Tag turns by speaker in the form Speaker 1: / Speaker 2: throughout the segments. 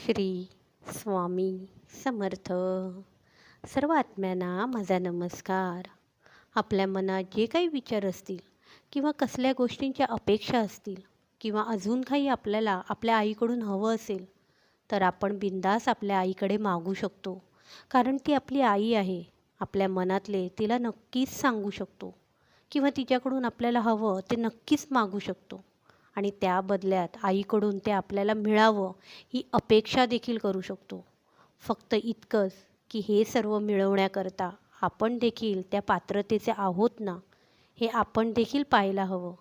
Speaker 1: श्री स्वामी समर्थ. सर्व आत्म्यांना माझा नमस्कार. आपल्या मनात जे काही विचार असतील किंवा कसल्या गोष्टींच्या अपेक्षा असतील किंवा अजून काही आपल्याला आपल्या आईकडून हवं असेल तर आपण बिनधास्त आपल्या आईकडे मागू शकतो. कारण ती आपली आई आहे. आपल्या मनातले तिला नक्कीच सांगू शकतो किंवा तिच्याकडून आपल्याला हवं ते नक्कीच मागू शकतो आणि त्या बदल्यात आईकडून ते आपल्याला मिळावं ही अपेक्षा देखील करू शकतो. फक्त इतकंच की हे सर्व मिळवण्याकरता आपण देखील त्या पात्रतेचे आहोत ना, हे आपण देखील पाहायला हवं.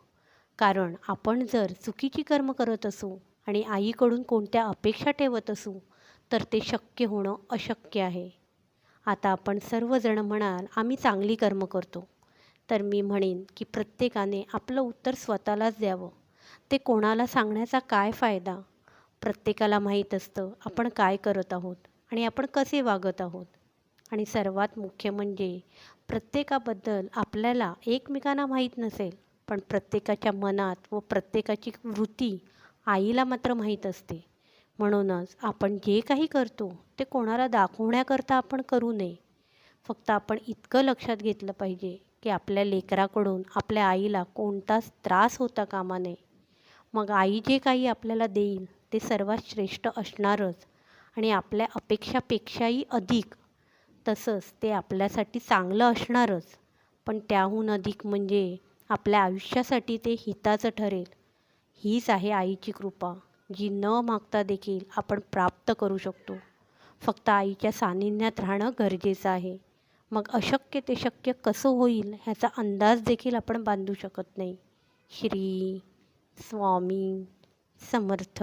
Speaker 1: कारण आपण जर चुकीची कर्म करत असू आणि आईकडून कोणत्या अपेक्षा ठेवत असू तर ते शक्य होणं अशक्य आहे. आता आपण सर्वजण म्हणाल आम्ही चांगली कर्म करतो, तर मी म्हणेन की प्रत्येकाने आपलं उत्तर स्वतःलाच द्यावं. ते कोणाला सांगण्याचा काय फायदा? प्रत्येकाला माहीत असतं आपण काय करत आहोत आणि आपण कसे वागत आहोत. आणि सर्वात मुख्य म्हणजे प्रत्येकाबद्दल आपल्याला एकमेकांना माहीत नसेल, पण प्रत्येकाच्या मनात व प्रत्येकाची वृत्ती आईला मात्र माहीत असते. म्हणूनच आपण जे काही करतो ते कोणाला दाखवण्याकरता आपण करू नये. फक्त आपण इतकं लक्षात घेतलं पाहिजे की आपल्या लेकराकडून आपल्या आईला कोणताच त्रास होता कामा नये. मग आई जे काही आपल्याला देईल ते सर्वात श्रेष्ठ असणारच आणि आपल्या अपेक्षापेक्षाही अधिक. तसंच ते आपल्यासाठी चांगलं असणारच, पण त्याहून अधिक म्हणजे आपल्या आयुष्यासाठी ते हिताचं ठरेल. हीच आहे आईची कृपा, जी न मागता देखील आपण प्राप्त करू शकतो. फक्त आईच्या सानिध्यात राहणं गरजेचं आहे. मग अशक्य ते शक्य कसं होईल ह्याचा अंदाज देखील आपण बांधू शकत नाही. श्री स्वामी समर्थ.